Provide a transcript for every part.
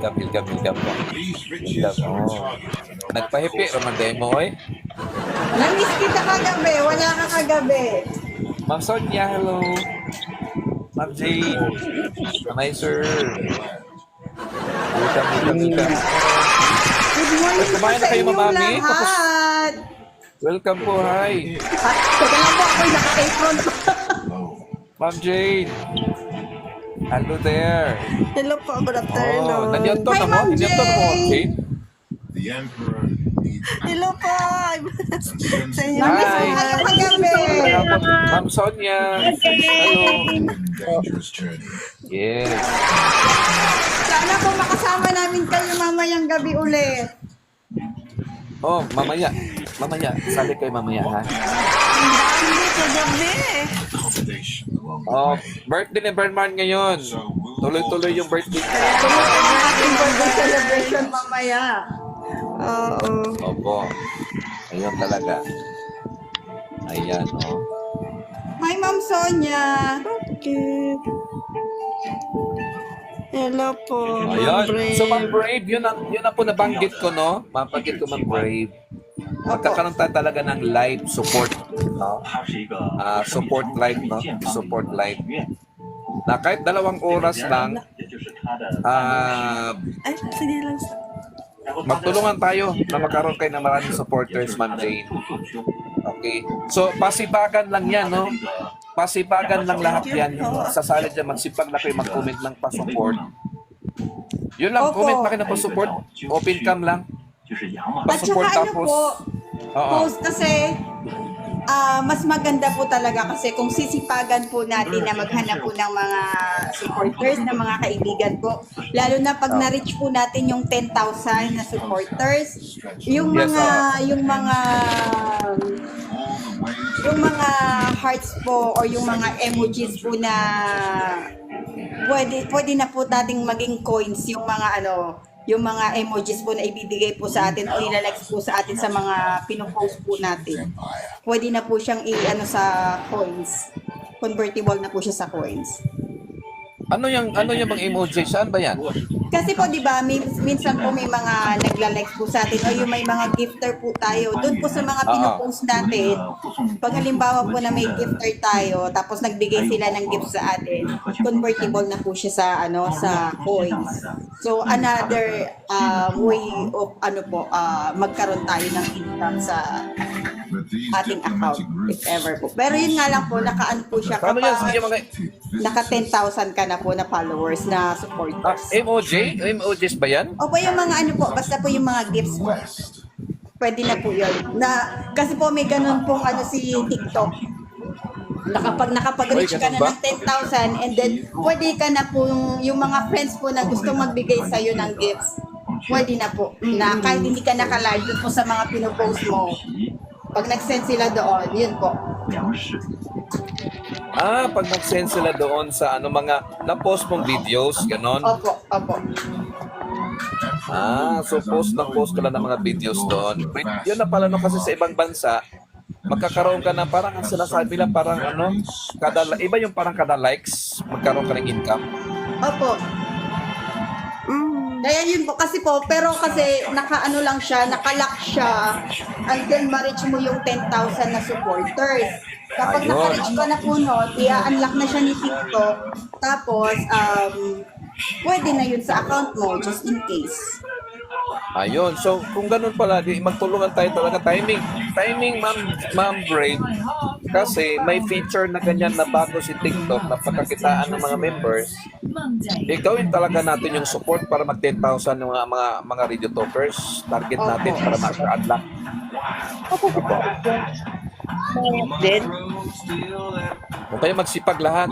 Welcome po. Welcome. Oh. Nagpahipi, Roman Demo, eh. Namiss kita kagabi. Wala ka kagabi. Ma'am Sonia, hello. Ma'am Jane. Hi, sir. Welcome. Good morning po Kumain na sa kayo, inyong Mami? lahat. Welcome po, hi. Teka lang po, ako'y naka-apron. Ma'am Jane. Hello there. Hello po, good afternoon. Oh, nandiyan to Hi, na mo? Ma'am Nandiyan to na mo, Jane. Jane? The Emperor needs Hello po. Sa inyo. Hi. Namiss ko kayo kagabi. Ma'am Sonia. Hello. dangerous journey. Yes. Sana po makasama namin kayo mamayang gabi ulit. Oh, mamaya. Sabi kayo mamaya, ha? Ang dami kagabi. Cultivation along the Oh, way. birthday ni Bernman ngayon. Tuloy-tuloy yung birthday. Tumutin ang ating birthday celebration mamaya. Oo. Opo. Ayun talaga. Ayan, oh. Hi, Ma'am Sonia. Okay. Hello po, Ma'am Ayun. Brave. So, Ma'am Brave, yun ang po nabanggit ko, no? Mabanggit ko, Ma'am Brave. Magkakaroon tayo talaga ng live support, no? Support live, no? Support live. Na kahit 2 oras lang, Ay, sige lang. magtulungan tayo na magkaroon kayo ng maraming supporters, Ma'am Jane. Okay. So, pasibagan lang yan, no? Pasibagan lang lahat yan. Sasali dyan, magsipag na kayo mag-comment ng pa-support. Yun lang, Opo. comment pa kayo ng pa-support. Open cam lang. At saka Pa-support ano tapos. po, Oo. post kasi, mas maganda po talaga kasi kung sisipagan po natin na maghanap po ng mga supporters, ng mga kaibigan po. Lalo na pag na-reach po natin yung 10,000 na supporters, yung Yes, mga, yung mga hearts po or yung mga emojis po na pwede na po nating maging coins yung mga yung mga emojis po na ibibigay po sa atin o ilalikes po sa atin sa mga pinopost po natin. Pwede na po siyang sa coins. Convertible na po siya sa coins. Ano yung mga emoji? Saan ba yan? Kasi po 'di ba, minsan po may mga nagla-likes po sa atin o yung may mga gifter po tayo. Doon po sa mga pinopost natin, pag halimbawa po na may gifter tayo, tapos nagbigay sila ng gift sa atin, convertible na po siya sa sa coins. So another way of magkaroon tayo ng income sa But these ating account diplomatic if groups ever po. Pero yun nga lang po, naka-ano po siya Paano yan? Sige, kapag mga naka 10,000 ka na po na followers na supporters. emoji? Emojis ba yan? O po yung mga po, basta po yung mga gifts po. west. Pwede na po yun. Kasi po may ganun pong si TikTok. Nakapag-reach Uy, ka ganun na ba? ng 10,000 and then pwede ka na po yung mga friends po na gusto magbigay sa'yo ng gifts. Pwede na po. Na kahit hindi ka naka-live doon po sa mga pinopost mo. Pag nag-send sila doon, yun po. Pag nag-send sila doon sa mga na-post mong videos, ganon. Opo. So post ka lang ng mga videos doon. Yun na pala, no, kasi sa ibang bansa, magkakaroon ka na parang ang sinasabi lang parang iba yung parang kada likes, magkaroon ka ng income. Opo. Kaya yun po, kasi naka-lock siya until ma-reach mo yung 10,000 na supporters. Kapag Ayun. naka-reach ka na po i-unlock na siya ni TikTok. Tapos, pwede na yun sa account mo, just in case. Ayun. So, kung ganun pala, magtulungan tayo talaga. Timing, Ma'am Brave. Kasi may feature na ganyan na bago si TikTok na pagkakitaan ng mga members. Gawin talaga natin yung support para mag 10,000 yung mga radio talkers. Target natin para maka-unlock. Kung kayo magsipag lahat.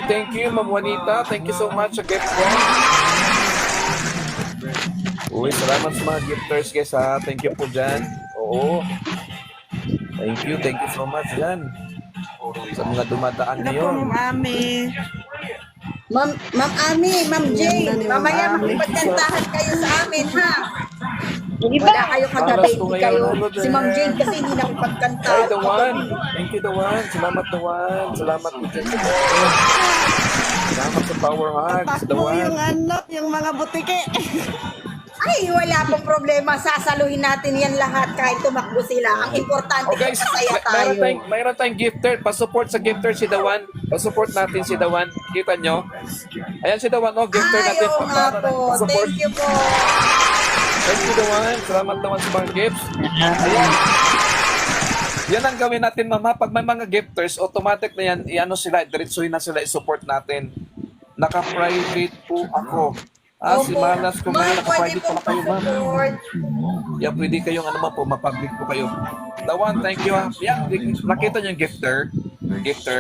Thank you, Ma'am Juanita. Thank you so much sa gift ko. Uy, salamat sa mga gifters, guys, ha. Thank you po dyan. Oo. Thank you so much dyan. Sa mga dumadaan ngayon. Ma'am Ami, Ma'am Jane, mamaya makipagkantahan kayo sa amin, ha? Wala kayo kagabi, Alas ko hindi ngayon, kayo. Lord, Si Ma'am Jane kasi hindi nakipagkanta. Ay, the one. Thank you, the one. Salamat, the one. Salamat po dyan. Salamat sa power hugs. The Takbo one. yung mga butike. Ay, wala pong problema. Sasaluhin natin yan lahat kahit tumakbo sila. Ang importante, Oh guys, masaya tayo. mayroon tayong gifter. Pa-support sa gifter si Dawan. Pa-support natin si Dawan. Kita nyo? Ayan si Dawan. Oh, gifter Ay, natin. oo nga po. Pa-support. Thank you po. Thank you, Dawan. Salamat naman sa mga gifts. Ayan. Yan ang gawin natin, mama. Pag may mga gifters, automatic na yan, i-ano sila, diretsuhin na sila, i-support natin. Naka-private po ako. Si Opo. Malas ko Ma'am, ngayon, pwede naka-private po po kayo, ma'am. support. Yeah, pwede kayong ano po, mapublic po kayo. Dawan, thank you. Yan, nakita niyo yung gifter.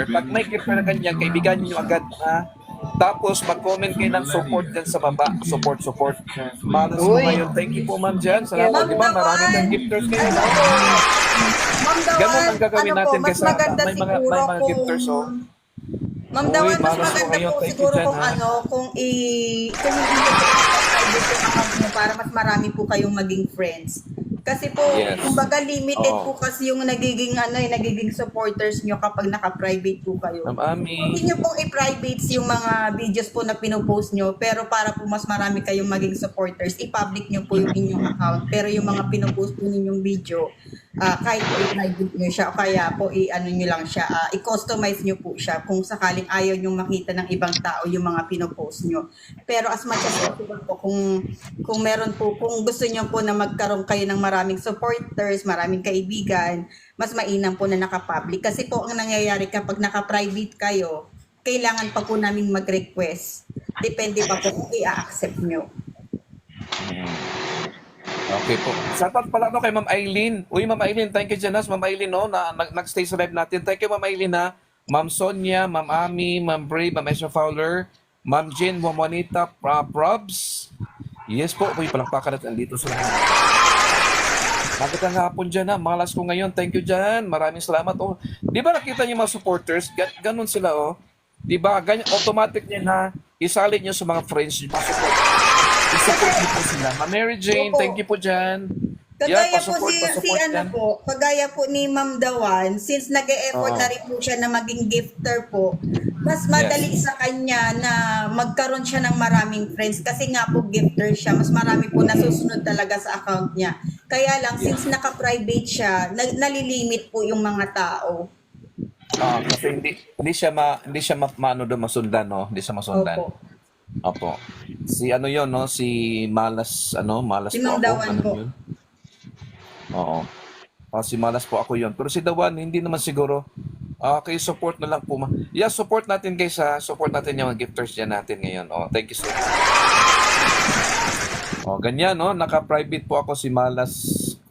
Pag may gifter na ganyan, kaibigan niyo agad, ha? Tapos, mag-comment kayo ng support dyan sa baba. Support. Malas ko Uy. ngayon. Thank you po, ma'am, dyan. Salamat, Ma'am di ba? Marami Dawan. ng gifters kayo, Ano ma'am. po? Ma'am Dawan, Ganun ang gagawin ano natin po, mas kasi maganda may mga siguro kung... gifters, oh. Ma'am Uy, Dawan, mas malas po maganda ngayon. po Thank you siguro dyan, kung ha? ano, kung hindi nyo private yung account nyo para mas marami po kayong maging friends. Kasi po, Yes. kumbaga limited Oo. po kasi yung nagiging nagiging supporters nyo kapag naka-private po kayo. Ma'am Ami. Hindi nyo pong i-private yung mga videos po na pinopost nyo, pero para po mas marami kayong maging supporters, i-public nyo po yung inyong account. Pero yung mga pinopost po ninyong video, kahit po i-private nyo siya, o kaya po i-ano nyo lang siya, i-customize nyo po siya kung sakaling ayaw nyo makita ng ibang tao yung mga pinopost nyo. Pero as much as possible po, kung meron po, kung gusto nyo po na magkaroon kayo ng maraming supporters, maraming kaibigan, mas mainam po na naka-public. Kasi po ang nangyayari kapag naka-private kayo, kailangan pa po namin mag-request. Depende pa po kung i-accept nyo. Okay po. Shoutout pala no kay Ma'am Eileen. Uy, Ma'am Eileen, thank you Janas. Ma'am Eileen, no, na nag-stay sa live natin. Thank you, Ma'am Eileen, ha. Ma'am Sonia, Ma'am Ami, Ma'am Bray, Ma'am Esha Fowler, Ma'am Jean, Ma'am Juanita, Probs. Yes po, uy, palakpakan natin dito sa mga. Magandang hapon dyan, ha. Malas ko ngayon. Thank you dyan. Maraming salamat. Oh. Di ba nakita niyo mga supporters? Ganun sila, oh. Di ba? Ganyan, automatic yan, ha. Isali niyo sa mga friends niyo. I-support niyo po sila. Ma'am Mary Jane, Opo. thank you po dyan. Kagaya po pa-support ano yan. po, kagaya po ni Ma'am Dawan, since nag-e-effort Oo. na rin po siya na maging gifter po, mas madali sa kanya na magkaroon siya ng maraming friends kasi nga po gifter siya, mas marami po nasusunod talaga sa account niya. Kaya lang, since naka-private siya, nalilimit po yung mga tao. Kasi hindi siya maano doon masundan, no? Hindi siya masundan. Opo. Opo. Si ano 'yon, no? Si Malas Si po Ma'am ako. Dawan Ano po. yun? Oo. Si Malas po ako 'yon. Pero si Dawan hindi naman siguro. Okay, support na lang po. Yeah, support natin guys, ha. Support natin yung mga gifters diyan natin ngayon. Thank you so much. Ganyan, no? Naka-private po ako si Malas.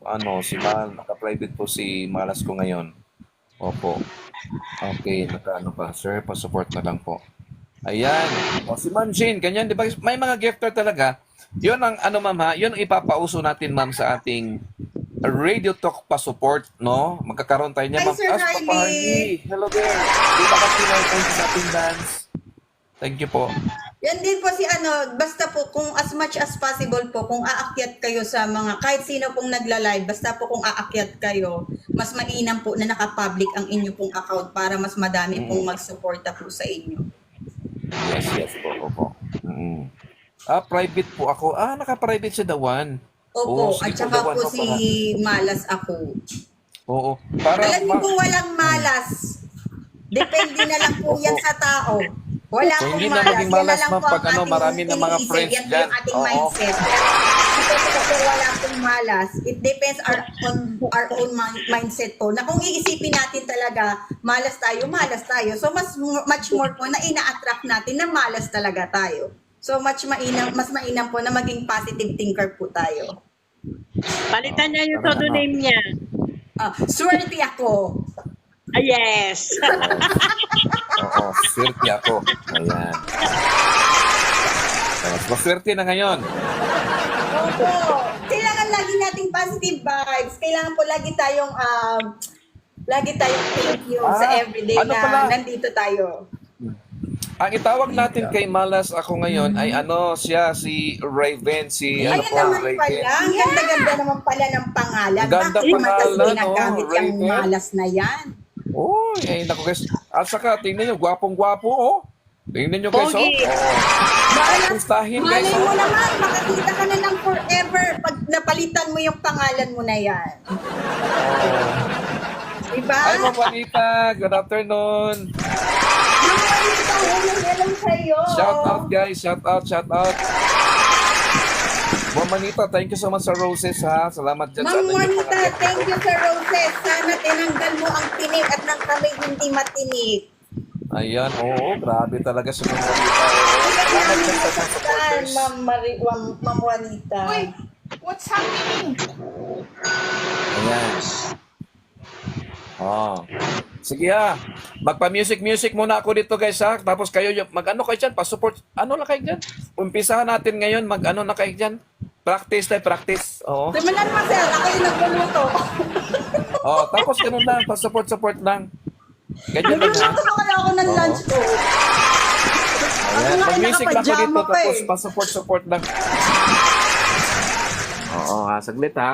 Naka-private po si Malas ko ngayon. Opo. Okay, pa, sir, pa-support na lang po. Ayan. Si Ma'am Jane, ganyan, di ba? May mga gifter talaga. Yun ang, ma'am, ha? Yun ang ipapauso natin, ma'am, sa ating Radio Talk pa-support, no? Magkakaroon tayo niya, Hi, ma'am. Sir Papa Harley. Harley. Hello there. Di ba kasi thank you sa ating dance? Thank you po. Yan din po si basta po kung as much as possible po, kung aakyat kayo sa mga, kahit sino pong nagla-live, basta po kung aakyat kayo, mas mainam po na naka-public ang inyo pong account para mas madami pong mag-suporta po sa inyo. Yes po, opo. Private po ako. Naka-private si Dawan. Opo, sige at saka Dawan, po no, si Malas ako. Oo. Para, Alam niyo po walang malas. Depende na lang po yan sa tao. Wala So, pong hindi na malas. maging Yan malas, na lang ma'am, po ang pag ating marami na mga iniisip. friends Yan po dyan. yung ating Oo. mindset. Pero po wala pong malas. It depends on our own mindset po. Na kung iisipin natin talaga, malas tayo. So much more po na ina-attract natin na malas talaga tayo. So mas mainam po na maging positive thinker po tayo. Palitan niya yung todo name niya. Swerte ako. Yes. Oo, swerte ako. Ayan. Maswerte na ngayon. Opo. Kailangan lagi nating positive vibes. Kailangan po lagi tayong thank you sa everyday ano na pala? nandito tayo. Ang itawag natin kay Malas ako ngayon ay siya, si Raven, Ayun naman pala. Ang ganda-ganda naman pala ng pangalan. Ganda Bakit naman kasi pangalan, ginagamit yung Raven. malas na yan? Naku guys. At saka, tingnan nyo, gwapong-gwapo, oh. Tingnan nyo guys, oh. Pogi. Pustahin guys, Malay oh. mo naman, makakita ka na ng forever pag napalitan mo yung pangalan mo na yan. Diba? Ay, Ma'am Juanita, good afternoon. Ma'am Juanita, hello sa'yo. Shout out guys, shout out. Ma'am Juanita, thank you so much sa roses ha. Salamat dyan sa Ma'am ano yung Juanita, mga- thank you sa roses. Sana tinanggal mo ang tinik at nang kami hindi matinik. Ayan, oo, grabe talaga si Ma'am Juanita. Salamat dyan sa mga supporters. Ma'am Juanita. Uy, what's happening? Ayan. Oh. Sige ha. Magpa-music muna ako dito guys ha. Tapos kayo, mag-ano kayo dyan? Pa-support. Ano na kayo dyan? Umpisahan natin ngayon. Mag-ano na kayo dyan? Practice tayo, practice. Oo. Simulan mo, sir. Ako yung nagluluto. Oh, tapos ganun lang. Pa-support lang. Ganyan lang ha. Nagluluto pa kaya ako ng lunch ko. Ayan. nga Mag-music lang ako dito. nakapajama pa Tapos eh. pa-support lang. Oo ha. Saglit ha.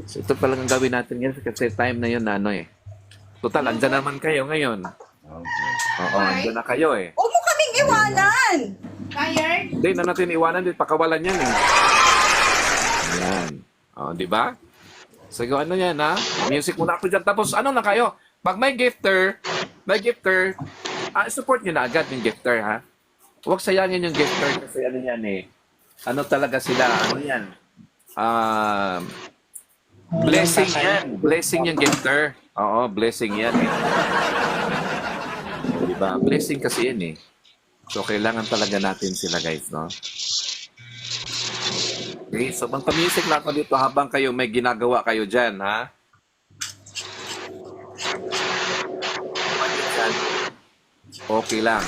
So, ito palang ang gawin natin ngayon kasi time na yun na ano eh. Total, andyan naman kayo ngayon. Oo, andyan na kayo eh. Huwag mo kaming iwanan. Tired? Hindi na natin iwanan din, pakawalan yan eh. Ayan. O, di ba? Sige, ano yan ha? Music muna ako dyan. Tapos ano na kayo? Pag may gifter, support nyo na agad yung gifter ha. Huwag sayangin yung gifter kasi ano yan eh. Ano talaga sila? Ano yan? Blessing yan. Blessing yung gifter. Oo, blessing yan eh. Diba? Blessing kasi yan eh. So, kailangan talaga natin sila guys, no? Okay, so magpa-music lang ako dito habang kayo may ginagawa kayo dyan, ha? Okay lang.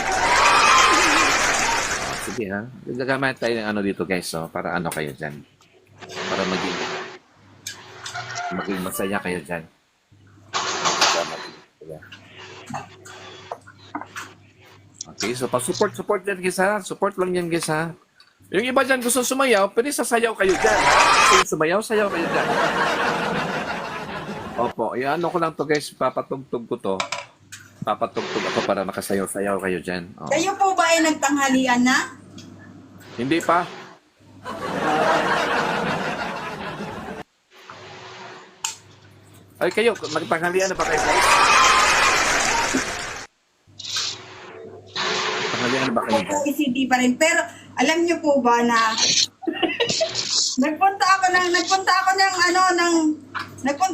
Sige, ha? Gagamit tayo ng ano dito, guys, so, para ano kayo dyan. Para maging masaya kayo dyan. Okay, so pa-support dyan, guys, ha? Support lang yan, guys, ha? Yung iba dyan gusto sumayaw, pwede sasayaw kayo dyan, ha? Kung sumayaw, sayaw kayo dyan. Opo, ano ko lang to, guys, papatugtog ko to. Papatugtog ako para makasayaw-sayaw kayo dyan. Oh. Kayo po ba ay nagtanghalian na? Hindi pa. Ay, kayo, magtanghalian na ba kayo, guys? Tanghalian na ba kayo? Opo, ECD pa rin. Pero alam niyo po ba na nagpunta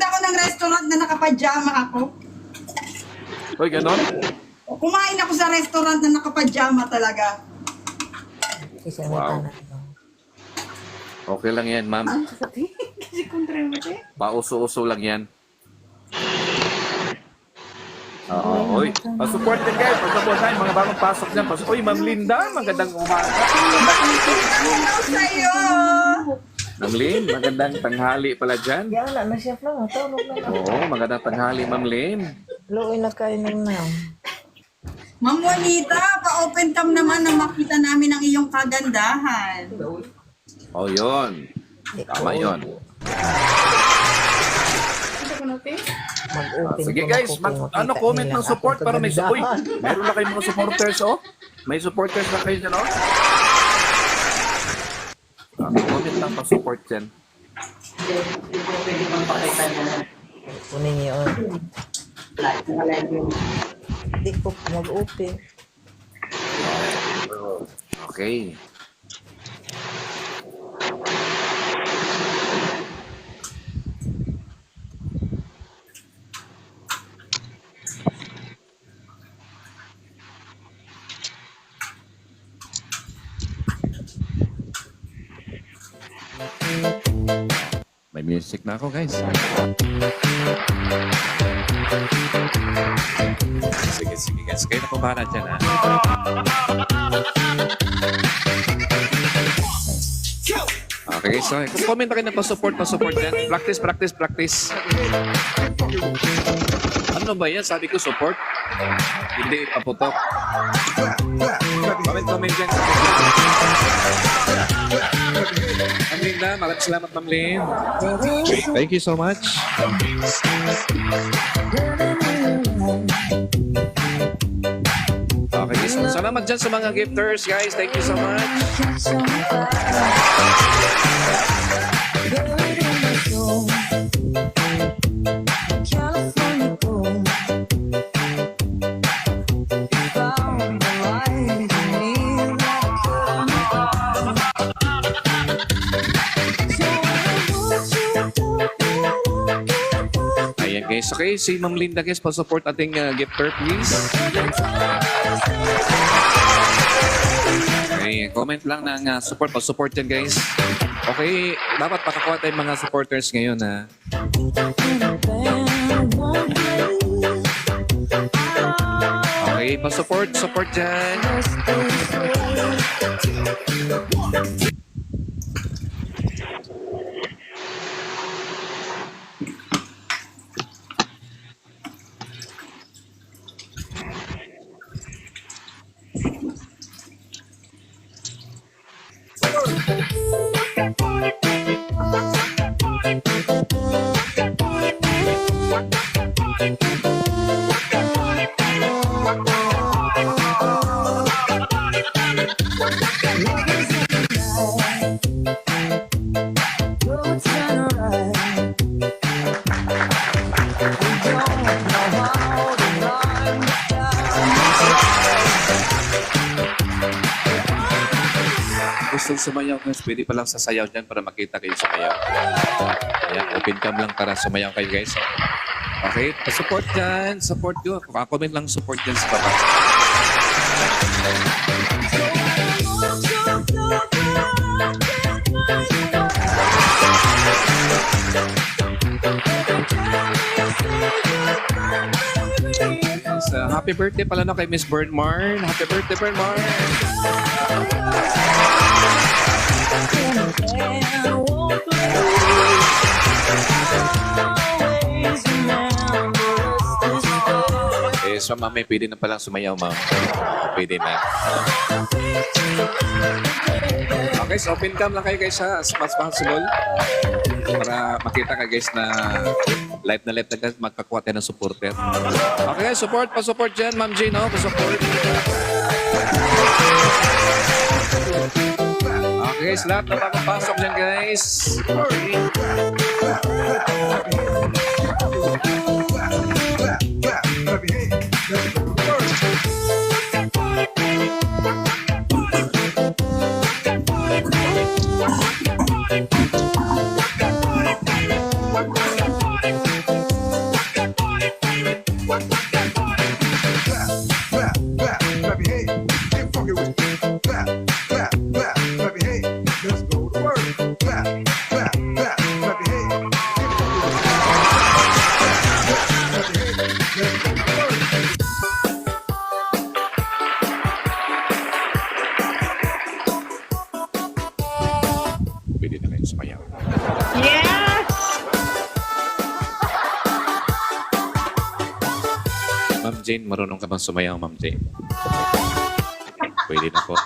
ako ng restaurant na nakapajama ako. Uy, ganon? Kumain ako sa restaurant na nakapajama talaga. Wow. Okay lang yan, ma'am. Kasi kontra mo eh. Pauso-uso lang yan. Oo, uy. Pasupport din kayo. Pasupport tayo. Mga bagong pasok dyan. Uy, Ma'am Linda, magandang umaga. Hello sa'yo! Ma'am Lin, magandang tanghali pala dyan. Yan na siya lang. Tulog na lang. Oo, magandang tanghali, Ma'am Lin. Luoy na kainin na. Ma'am Juanita, pa-open cam naman na makita namin ang iyong kagandahan. Oh, yun. Tama yun. Mag-open Sige ko guys, na kung makita comment nila ng support ang para may support. Uy, kagandahan. meron na kayong mga supporters, oh. May supporters na kayo dyan, oh. Comment lang pa-support dyan. Kunin niyo. Hindi ko mag-open. Okay. May music na ako, guys. Sige, guys. Kayo na kumahala dyan, ha? Okay, so comment na kayo ng pa-support dyan. Practice. Ano ba yan? Sabi ko support. Hindi paputok. Comment dyan. Ma'am Linda, maraming salamat, Ma'am Lin. Thank you so much. Okay, guys. Salamat dyan sa mga gifters, guys. Thank you so much. Ayan guys, okay, si Ma'am Linda guys, pa-support ating gifter please. Okay, comment lang ng support, pa-support yan guys. Okay, dapat pakakuha tayong mga supporters ngayon ha. Okay, pa-support, support dyan. Gusto sumayaw guys, pwede pa lang sasayaw dyan para makita kayo sumayaw. Ayan, open cam lang para sumayaw kayo guys. Okay, support dyan, support nyo. Comment lang support dyan sa baba. So, happy birthday pala na kay Miss Bernmar. Happy birthday, Bernmar. Eh, so ma'am, pwede na palang sumayaw, ma'am. Pwede na. Okay, so open cam lang kayo guys ha, as much as possible. Para makita ka guys na live na guys, magkakuha tayo ng supporter. Okay guys, support, pa-support dyan, Ma'am Jane, no? Pa-support. Okay guys, lahat na makapasok dyan guys. Pwede na kayo sumayaw. Yes! Ma'am Jane, marunong ka bang sumayaw, Ma'am Jane? Pwede na po.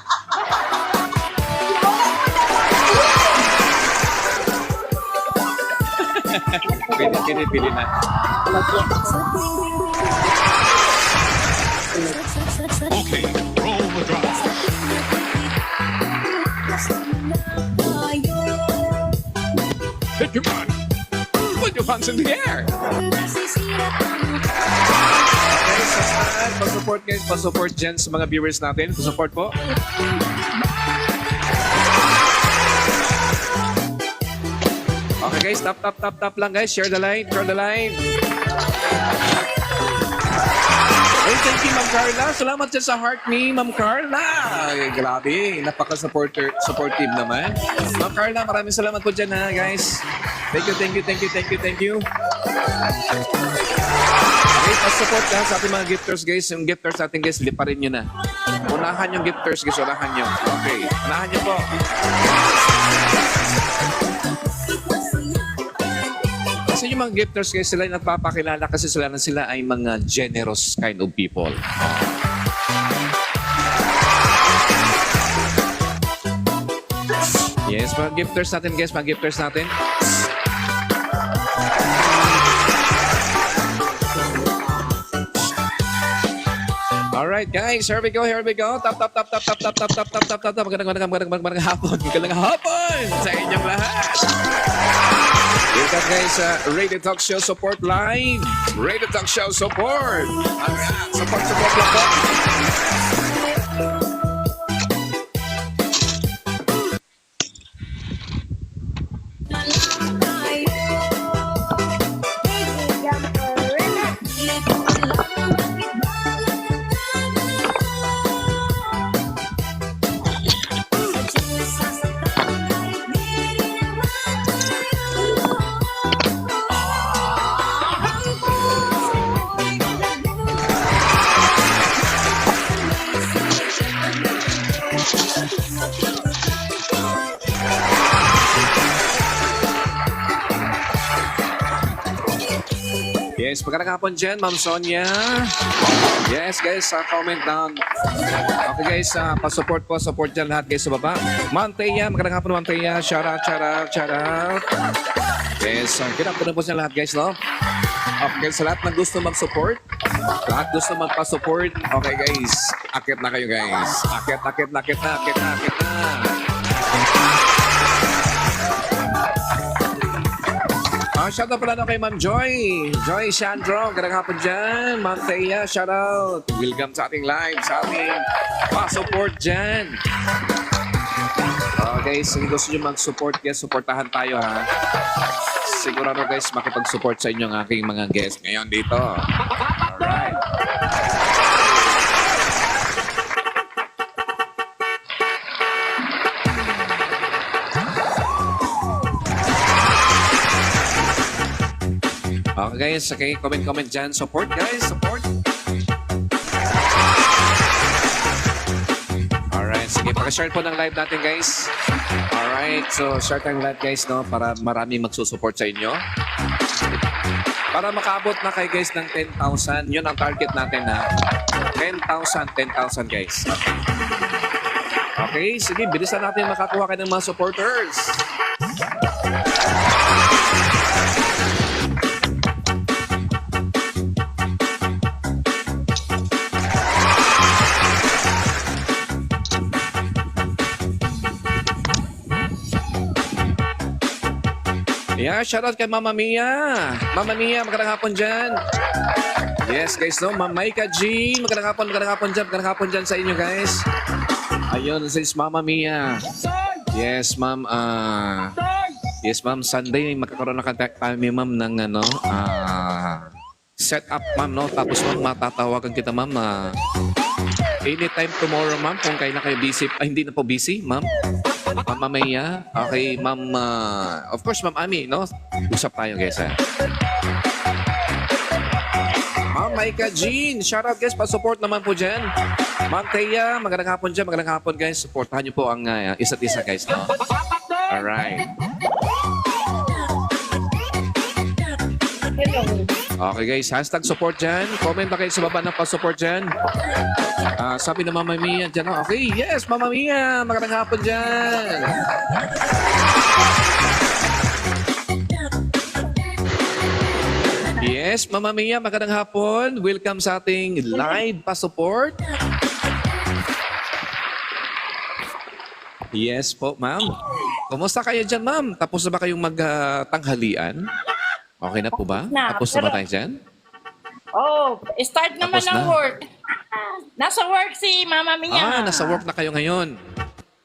Pwede na. Okay, roll the drums. Hit your body. Put your hands in the air. Okay, pa-support guys, pa-support dyan sa mga viewers natin. Pa-support po. Okay guys, tap lang guys. Share the line, share the line. Hey, thank you, Ma'am Carla. Salamat dyan sa heart ni Ma'am Carla. Ay, grabe, napaka-supportive naman. Ma'am Carla, maraming salamat po dyan ha, guys. Thank you. Okay, pa-support ka sa ating mga gifters, guys. Yung gifters natin, guys, liparin nyo na. Unahan yung gifters, guys. Unahan nyo. Okay, unahan nyo po. Kasi yung mga gifters, guys, sila yung nagpapakilala kasi sila ay mga generous kind of people. Yes, mga gifters natin, guys. Mga gifters natin. Alright guys, here we go, here we go. Tap. Magandang hapon. Magandang hapon sa inyong lahat. Welcome guys sa Radio Talk Show Support Live. Radio Talk Show Support. Alright, support lang po. Yes, magandang hapon dyan, Ma'am Sonia. Yes, guys, comment down. Okay, guys, pa-support po, support dyan lahat, guys, sa baba. Ma'am Teya, magandang hapon, Ma'am Teya. Shout out. Yes, kinapon po sa lahat, guys, no? Okay, sa lahat na gusto mag-support, lahat gusto magpa-support. Okay, guys, akit na kayo, guys. Akit na. Shout out pala na kay Ma'am Joy. Joy Shandro, magandang hapon dyan. Ma'am Thea, shout out. Welcome sa ating live, sa ating pa-support dyan. Okay, so gusto nyo mag-support, guys, supportahan tayo, ha. Sigurado, guys, makipag-support sa inyo ang aking mga guests ngayon dito. Alright. Okay guys, okay, comment dyan. Support guys, support. Alright, sige, pag-share po ng live natin guys. Alright, so share tayong live guys, no, para marami magsusupport sa inyo. Para makaabot na kayo guys ng 10,000. Yun ang target natin na 10,000 guys. Okay, sige, bilisan natin makakuha kayo ng mga supporters. Yeah, shoutout kay Mama Mia. Mama Mia, magandang hapon dyan. Yes, guys, no? Ma'am Maika G, magandang hapon dyan sa inyo, guys. Ayun, this is Mama Mia. Yes, ma'am. Yes, ma'am. Sunday, magkakaroon na kami, ma'am, ng set up, ma'am, no? Tapos, ma'am, matatawagan kita, ma'am, anytime tomorrow, ma'am, kung kailan kayo busy. Hindi na po busy, ma'am. Mama Maya. Okay, ma'am. Of course, ma'am Ami, no? Usap tayo, guys, ha? Ma'am Maika Jean. Shoutout, guys. Pa-support naman po dyan. Ma'am Teya, magandang hapon dyan. Magandang hapon, guys. Supportahan niyo po ang isa't isa, guys, no? Alright. Okay, guys. Hashtag support dyan. Comment na kayo sa baba ng pa-support dyan. Sabi na Mama Mia dyan. Okay, yes, Mama Mia. Magandang hapon dyan. Yes, Mama Mia, magandang hapon. Welcome sa ating live pa-support. Yes po, ma'am. Kumusta kayo dyan, ma'am? Tapos na ba kayong magtanghalian? Okay na po ba? Tapos na ba tayo dyan? Oh, start naman Tapos ng na. work. Nasa work si Mama Mia. Nasa work na kayo ngayon.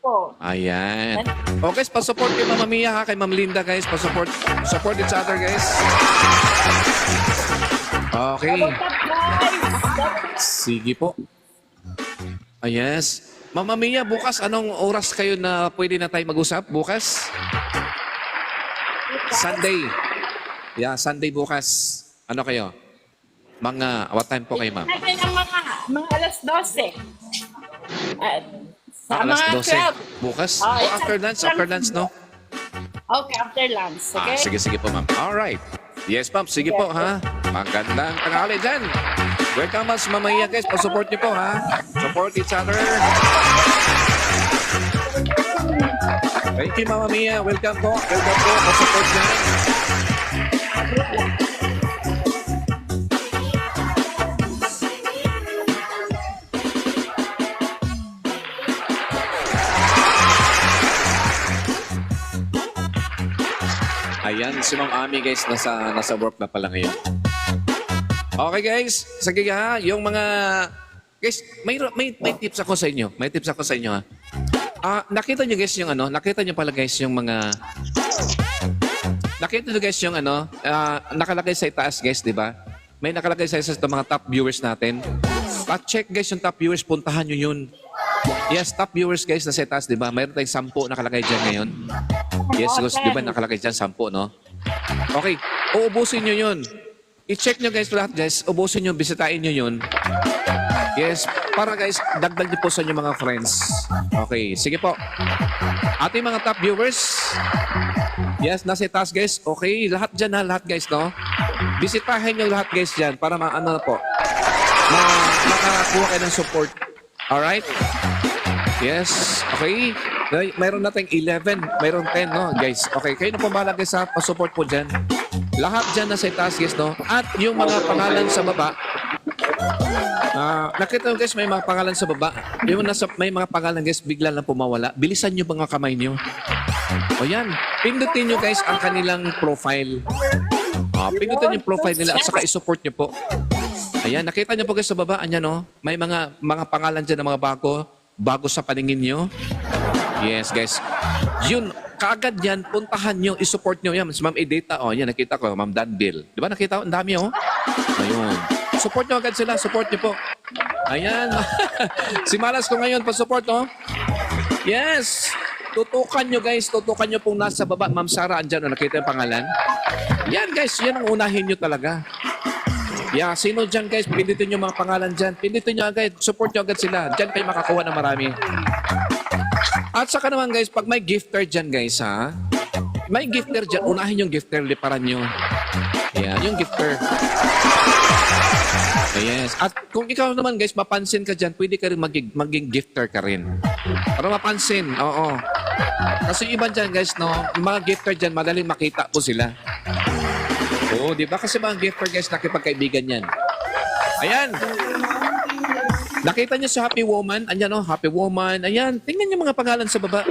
Po. Ayan. Okay, pa-support kay Mama Mia, ha? Kay Ma'am Linda, guys. Pa-support. Support each other, guys. Okay. Sige po. Yes. Mama Mia, bukas anong oras kayo na pwede na tayo mag-usap? Bukas? Sunday. Yeah, Sunday bukas. Ano kayo? What time po kayo, ma'am? Natin ang mga alas 12. Sa Alas mga 12. Bukas? Oh, O after lunch, no? Okay, after lunch. Okay? Sige po, ma'am. Alright. Yes, ma'am. Sige po, ha? Magandang tanghali dyan. Welcome, mas mamaya, guys. Pa-support niyo po, ha? Support each other. Thank you, Mama Mia. Welcome po. Pa-support dyan. Ayan, si Ma'am Ami guys, nasa work na pala ngayon. Okay guys, sige ha, yung mga... Guys, may tips ako sa inyo. May tips ako sa inyo ha. Nakita nyo guys yung ano, nakita nyo pala guys yung mga... Nakita nyo guys yung ano, nakalagay sa itaas guys, di ba? May nakalagay sa itaas mga top viewers natin. Pa-check guys yung top viewers, puntahan nyo yun. Yes, top viewers guys na sa itaas, di ba? Mayroon tayong 10 nakalagay dyan ngayon. Yes, guys, di ba nakalagay dyan 10, no? Okay, uubusin nyo yun. I-check nyo guys lahat guys, ubusin nyo, bisitahin nyo yun. Yes, para guys, dagdag niyo po sa inyong mga friends. Okay, sige po. Ating mga top viewers. Yes, nasa taas guys. Okay, lahat dyan ha, lahat guys, no? Bisitahin nyo lahat guys dyan para maano po. Makakuha kayo ng support. Alright? Yes, okay. Mayroon natin 11, mayroon 10, no, guys. Okay, kayo na po bahala guys sa pa-support po dyan. Lahat dyan nasa taas guys, no? At yung mga pangalan sa baba, nakita nyo guys, may mga pangalan sa baba. Yung may mga pangalan guys, bigla lang pumawala. Bilisan nyo mga kamay nyo. O yan, pindutin nyo guys ang kanilang profile. Pindutin yung profile nila at saka isupport nyo po. Ayan, nakita nyo po guys sa baba. Ayan o, may mga pangalan dyan ng mga bago sa paningin nyo. Yes guys. Yun, kaagad yan, puntahan nyo, isupport nyo. Yan, si Ma'am Edita, yan nakita ko, Ma'am Danville. Di ba nakita ko? Ang dami Ayun. Support nyo agad sila. Support nyo po. Ayan. Si Malas ko ngayon, pa-support, no? Yes. Tutukan nyo, guys. Tutukan nyo pong nasa baba. Ma'am Sarah, andyan, nakita yung pangalan. Yan, guys. Yan ang unahin nyo talaga. Yeah, sino dyan, guys? Pindutin nyo mga pangalan dyan. Pindutin nyo agad. Support nyo agad sila. Dyan kayo makakuha ng marami. At saka naman, guys, pag may gifter dyan, guys, ha? May gifter dyan. Unahin yung gifter. Liparan nyo. Yan, yung gifter. Yes. At kung ikaw naman guys, mapansin ka dyan, pwede ka rin maging gifter ka rin. Para mapansin, oo. Kasi iba dyan guys, no, yung mga gifter dyan, madaling makita po sila. Oo, di ba? Kasi mga gifter guys, nakipagkaibigan yan. Ayan. Nakita niyo sa Happy Woman, andyan no, Happy Woman, ayan. Tingnan niyo mga pangalan sa baba.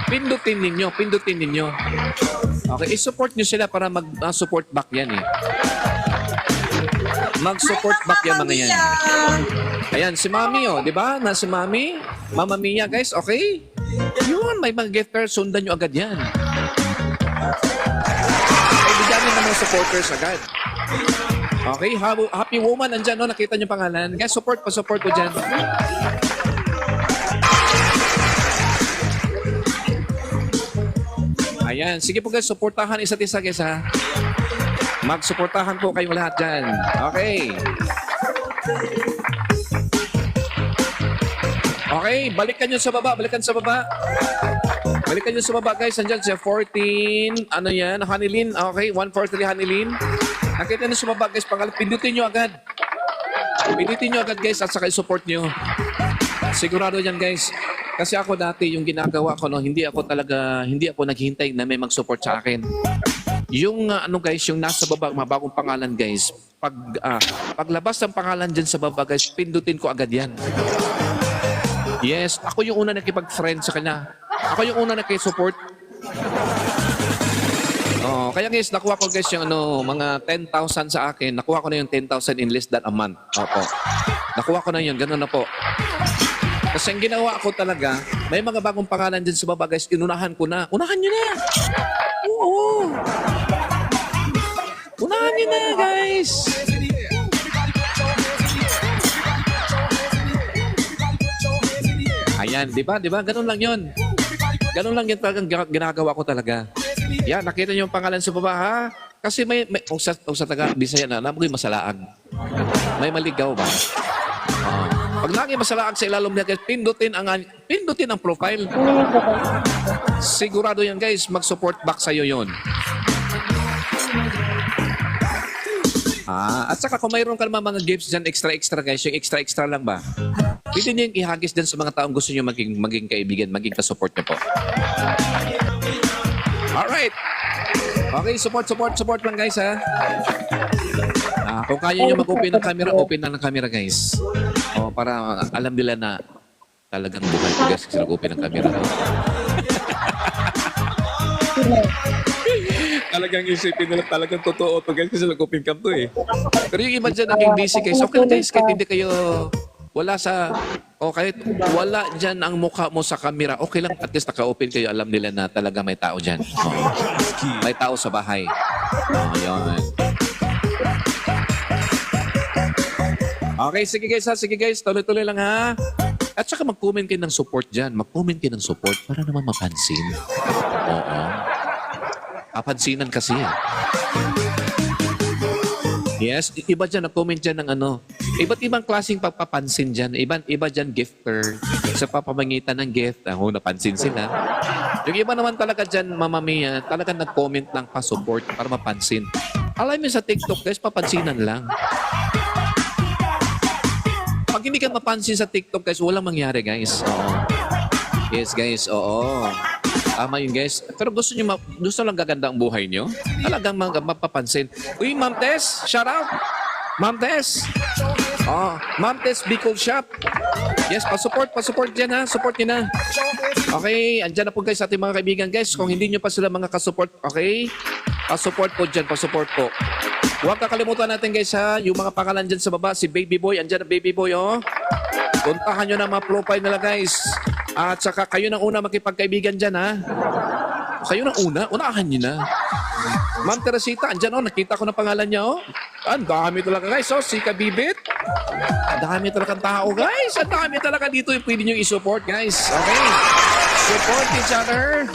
Pindutin ninyo, pindutin ninyo. Okay, i-support niyo sila para mag-support back yan eh. Mag-support back yan mga yan. Ayan, si Mami di ba? Si Mami. Mama Mia, guys, okay? Yun, may mga gifter, sundan nyo agad yan. Ay, bigyan nyo ng mga supporters agad. Okay, Happy Woman, andyan, no? Nakita nyo pangalan. Guys, support po dyan. Ayan, sige po guys, supportahan isa't isa guys ha. Magsuportahan po kayong lahat dyan. Okay. Okay, balikan nyo sa baba. Balikan sa baba. Balikan nyo sa baba guys. Andyan siya 14. Ano yan? Hanilin. Okay, 143 Hanilin. Nakita nyo sa baba guys. Pindutin nyo agad. Pindutin nyo agad guys at saka i-support nyo. Sigurado yan guys. Kasi ako dati yung ginagawa ko, no, hindi ako naghihintay na may mag-support sa akin. Yung ano guys, yung nasa baba, mga bagong pangalan guys, paglabas ng pangalan dyan sa baba guys, pindutin ko agad yan. Yes, ako yung una nakipag-friend sa kanya. Ako yung una nakisupport. Kaya guys, nakuha ko guys yung mga 10,000 sa akin. Nakuha ko na yung 10,000 in less than a month. Opo. Nakuha ko na yun, ganun na po. Kasi ang ginawa ko talaga, may mga bagong pangalan dyan sa baba guys, inunahan ko na. Unahan nyo na! Oo! Unahan nyo na guys! Ayan, di ba? Ganun lang yun. Ganun lang yun talagang ginagawa ko talaga. Yan, nakita nyo yung pangalan sa baba ha? Kasi kung sa taga-Bisaya na, namoy masalaag. May maligaw ba? Pag lagi masalaag sa ilalom niya, guys, pindutin ang profile. Sigurado yan, guys, mag-support back sa'yo yun. At saka kung mayroon ka naman mga gifts dyan, extra, guys, yung extra lang ba? Pwede niyo yung ihagis dyan sa mga taong gusto niyo maging kaibigan, maging ka-support niyo po. Alright. Okay, support lang, guys, ha? Kung kaya nyo mag-open ng camera, open na ng camera, guys. Para alam nila na talagang buhay ko, guys, kasi nag-open ng camera. talagang isipin nila talagang totoo to guys kasi nag-open cam to eh. Pero yung iba dyan naging busy guys. Okay lang guys, kahit hindi kayo wala sa o kahit wala dyan ang mukha mo sa camera, okay lang at least naka-open kayo, alam nila na talaga may tao dyan. Oo. May tao sa bahay. Ayun. Okay, sige guys ha, sige guys, tuloy-tuloy lang ha. At saka mag-comment kayo ng support dyan. Mag-comment kayo ng support para naman mapansin. Oo. Kapansinan kasi yan. Yes, iba dyan, nag-comment dyan ng ano. Iba't ibang klaseng pagpapansin dyan. Iba dyan gifter. Sa papamagitan ng gift, napansin sila. Yung iba naman talaga dyan, mamamiya, talaga nag-comment lang pa-support para mapansin. Alam mo sa TikTok guys, papansinan lang. Pag hindi ka mapansin sa TikTok guys, walang mangyari guys. Oo. Yes guys, oo. Tama yun guys. Pero gusto lang gaganda ang buhay nyo? Talagang mapapansin. Uy, Ma'am Tess, shout out. Ma'am Tess. Oh, Ma'am Tess Bicol Shop. Yes, pa-support dyan ha. Support nyo na. Okay, andyan na po guys sa ating mga kaibigan guys. Kung hindi nyo pa sila mga ka-support, okay? Pa-support po dyan, pa-support po. Huwag kakalimutan natin guys ha, yung mga pangalan dyan sa baba, si Baby Boy, andyan na Baby Boy oh. Puntahan nyo na mga profile nila guys. At saka kayo nang una makipagkaibigan dyan ha. Kayo nang unahan nyo na. Ma'am Teresita, andyan oh, nakita ko na pangalan niya oh. Ang dami talaga guys oh, si Kabibit. Ang dami talagang tao guys. Ang dami talaga dito yung pwede nyo i-support guys. Okay? Support each other.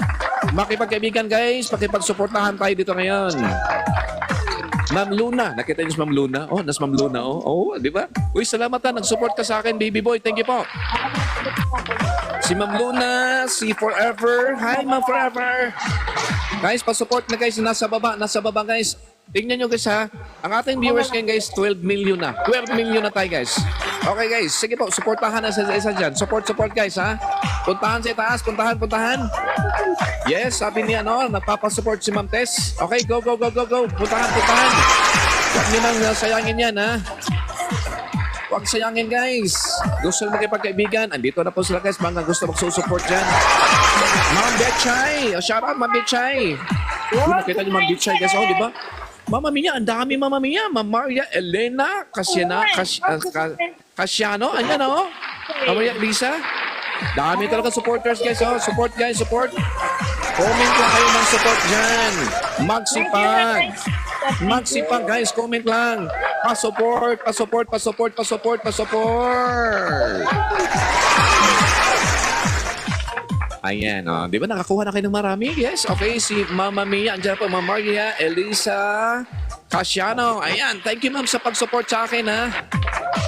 Makipagkaibigan guys, makipagsuportahan tayo dito ngayon. Ma'am Luna. Nakita niyo si Ma'am Luna? Oh, nas Ma'am Luna. Oh, di ba? Uy, salamat ha. Nag-support ka sa akin, Baby Boy. Thank you po. Si Ma'am Luna, si Forever. Hi, Ma'am Forever. Guys, pa-support na guys. Nasa baba guys. Tingnan nyo guys ha. Ang ating viewers ngayon guys, 12 million na. 12 million na tayo guys. Okay guys, sige po. Supportahan na sa isa dyan. Support guys ha. Puntahan sa itaas. Puntahan. Yes, sabi niya nagpapasupport si Ma'am Tess. Okay, go. Puntahan. Huwag niyo nang sayangin yan, ha? Huwag sayangin, guys. Gusto nyo makipagkaibigan. Andito na po sila, guys. Mga gusto magsusupport dyan. Ma'am Betchay. Shout out, Ma'am Betchay. Nakita niyo Ma'am Betchay, guys. Oh, di ba? Mama Mia, ang dami Mama Mia. Ma'am Maria Elena Casiano. Ayan, oh. Ma'am Maria Lisa. Dami talaga supporters, guys. Oh. Support, guys. Support. Comment lang kayo ng support dyan. Magsipag, guys. Comment lang. Pa-support. Ayan, oh. Di ba nakakuha na kayo ng marami? Yes. Okay, si Mama Mia. Andiyan po, Ma'am Maria Elisa Casiano. Ayan, thank you, ma'am, sa pag-support sa akin, ha.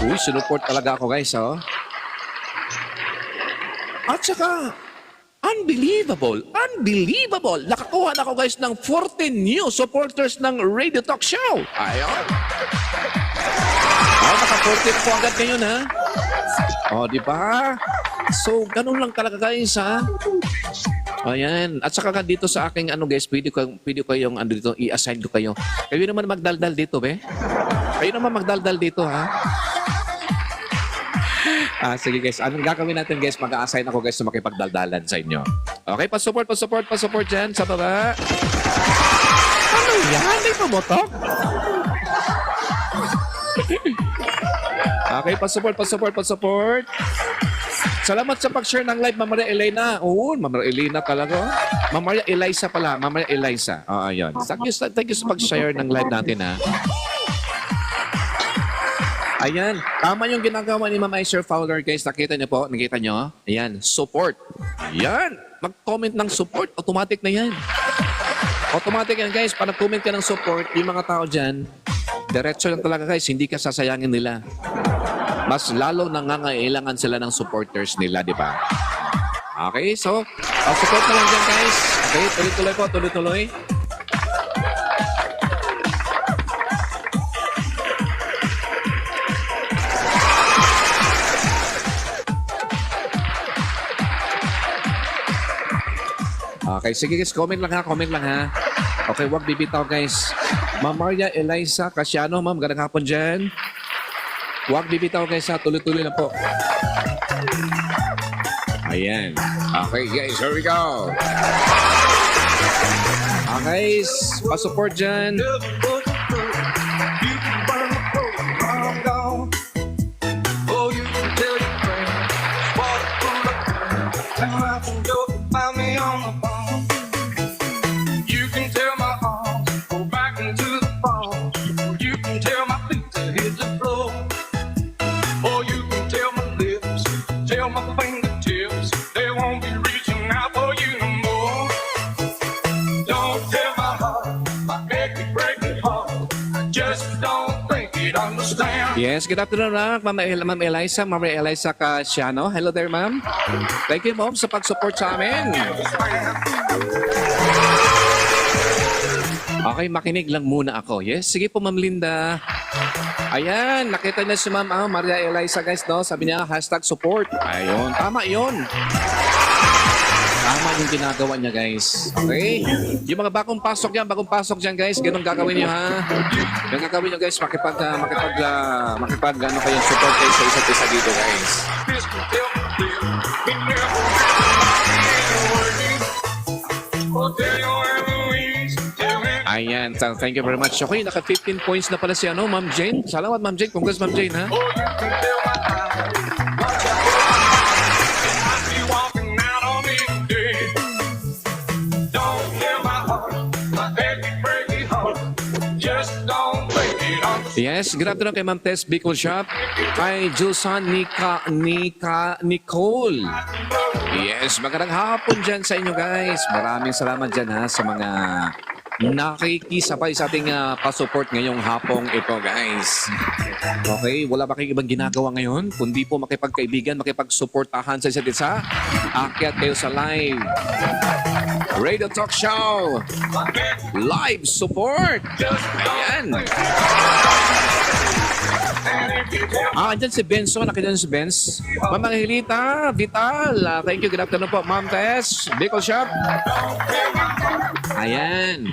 Uy, sinuport talaga ako, guys, oh. At saka, unbelievable. Nakakuha na ako guys ng 14 new supporters ng Radio Talk Show. Ayun. Naka-14 po agad ngayon ha. O, di ba? So, ganun lang talaga guys ha. Ayan. At saka dito sa aking guys, pwede ko yung dito, i-assign ko kayo. Kayo naman magdaldal dito, be. Kayo naman magdaldal dito ha. Sige guys, anong gagawin natin guys? Mag-a-assign ako guys na makipagdaldalan sa inyo. Okay, pa-support dyan sa baba. Ano yan? May pumotok? Okay, pa-support. Salamat sa pag-share ng live, Ma'am Maria Elena. Oo, Ma'am Maria Elena talaga. Ma'am Maria Eliza pala. Ma'am Maria Eliza. Ayun. Thank you sa pag-share ng live natin, ha. Ayan, tama yung ginagawa ni Ma'am Aisha Fowler, guys. Nakita nyo? Ayan, support. Ayan, mag-comment ng support, automatic na yan. Automatic yan, guys. Para comment ka ng support, yung mga tao dyan, diretso lang talaga, guys. Hindi ka sasayangin nila. Mas lalo nangangailangan sila ng supporters nila, di ba? Okay, so, support na lang dyan, guys. Okay, tuloy-tuloy. Okay, sige guys, comment lang ha. Okay, wag bibitaw guys. Ma'am Maria Eliza Casiano, ma'am, magandang hapon dyan. Wag bibitaw guys ha, tuloy-tuloy na po. Ayan. Okay guys, here we go. Okay, pa-support dyan. You can tell my arms go back into the fall. You can tell my feet to hit the floor. Or you can tell my lips, tell my fingertips, they won't be reaching out for you no more. Don't tell my heart, my achy breaking heart, I just don't think it understands. Yes, good afternoon, Ma'am Eliza Casiano. Hello there, ma'am. Thank you, ma'am, sa pag-support sa amin. Okay, makinig lang muna ako. Yes, sige po, Ma'am Linda. Ayan, nakita niya si Ma'am Maria Eliza, guys, no? Sabi niya, #support. Ayun, tama yun. Tama yung ginagawa niya, guys. Okay? Yung mga bagong pasok dyan, guys. Ganun gagawin niyo, ha? Yung gagawin niyo, guys, makipag ano kayo, support kayo sa isa't isa dito, guys. This can tell my lips, it never will tell your Eloise, tell me. Ayan, thank you very much. Okay, naka 15 points na pala si Ma'am Jane. Salamat, Ma'am Jane. Congrats, Ma'am Jane, ha? Oh, you can tell my eyes, watch out. I'll be walking out on me today. Don't tell my heart, my achy breaky heart, just don't think it understands. Yes, good afternoon kay Ma'am Tess Bicol Shop. Kay Julsan Nicole. Yes, magandang hapon dyan sa inyo, guys. Maraming salamat dyan, ha, sa mga nakikisabay sa ating pa-support ngayong hapong ito, guys. Okay, wala ba kayong ibang ginagawa ngayon? Kundi po makipagkaibigan, makipagsuportahan sa isa't isa. Akyat kayo sa live radio talk show. Live support. Ayan. Andyan si Benzo. Nakita si Benz. Ma'am Angelita, Vital. Thank you. Good afternoon po. Ma'am Tess, Bicol Shop. Ayan.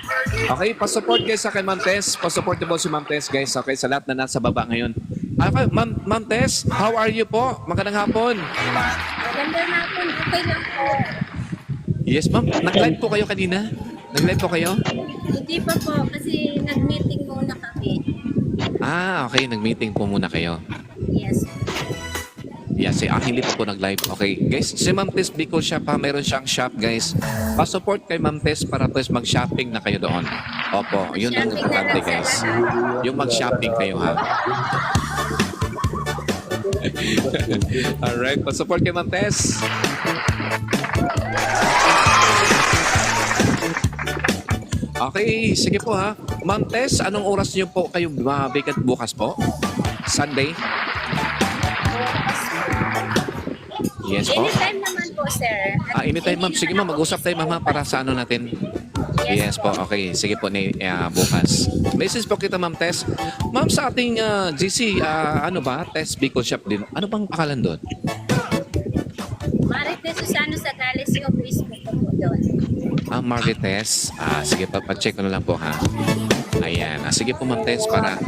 Okay, pa-support guys sa kay Ma'am Tess. Pa-support din po si Ma'am Tess, guys. Okay, sa lahat na nasa baba ngayon. Okay, Ma'am Tess, how are you po? Magandang hapon. Magandang hapon, okay lang po. Yes, ma'am. Nag-live po kayo kanina? Nag-live po kayo? Hindi pa po kasi nag-meeting muna kami. Okay. Nag-meeting po muna kayo. Yes. Yes, hindi po nag-live. Okay, guys, si Ma'am Tess Bicol Shop, ha, meron siyang shop, guys. Pa-support kay Ma'am Tess para pues mag-shopping na kayo doon. Opo, yun ang Shopping na importante, lang, guys. sir. Yung mag-shopping kayo, ha. Alright, pa-support kay Ma'am Tess. Okay, sige po, ha. Ma'am Tess, anong oras niyo po kayo vacant bukas po? Sunday? Yes po. Anytime naman po, sir. At Anytime, ma'am. Sige, ma'am. Mag-usap tayo, ma'am, para sa ano natin. Yes po. Okay. Sige po, bukas. Message po kita, Ma'am Tess. Ma'am, sa ating GC, ano ba? Tess Bicol Shop din. Ano bang pakalan doon? Marites Susano Sagales yung Facebook ko po doon. Margaretess. Sige, pa-check ko na lang po, ha. Ayan. Sige po, Ma'am Tess, para...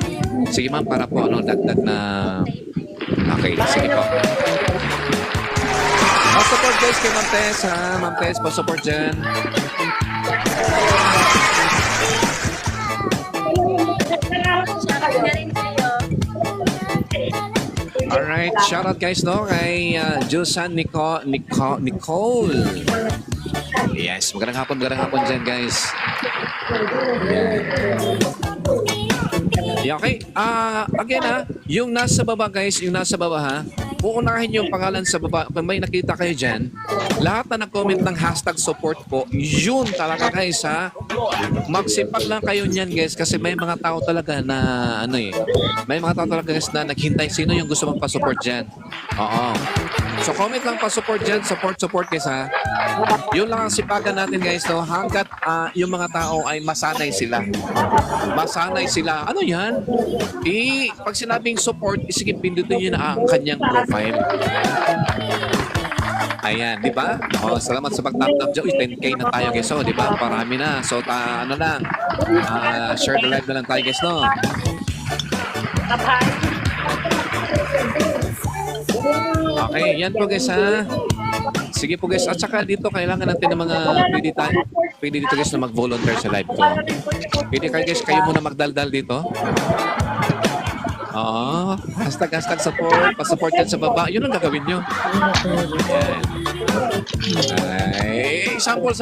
Sige, ma'am, para po, dagdag na... Okay, sige po. Pa-support guys kay Ma'am Tess, ha. Ma'am Tess, pa-support dyan. Shopping na rin kayo. Alright, shoutout guys, no, kay Julsan Nicole. Yes, magandang hapon dyan, guys. Yeah, okay. Again, ha, yung nasa baba, guys, ha, uunahin yung pangalan sa baba. Kung may nakita kayo dyan, lahat na nag-comment ng #support po, yun talaga, guys, ha. Magsipag lang kayo niyan, guys, kasi may mga tao talaga na, may mga tao talaga, guys, na naghintay. Sino yung gusto magpa-support dyan? Oo. So, comment lang pa-support dyan. Support, guys, ha. Yun lang ang sipagan natin, guys, no? Hanggat yung mga tao ay masanay sila. Ano yan? Pag sinabing support, sige, pindutin nyo na ang kanyang profile. Ayan, di ba? Salamat sa pag-tap-tap dyan. 10K na tayo, guys. So, di ba? Parami na. So, ano lang. Share the live na lang tayo, guys, no? Okay, yan po, guys, ha. Sige po guys. At saka dito kailangan natin ng mga pwede dito guys na mag-volunteer sa live ko. Pwede kayo muna magdaldal dito. Oo. Hashtag support. Pa-support yan sa baba. Yun ang gagawin nyo. Yan. Ay, sample.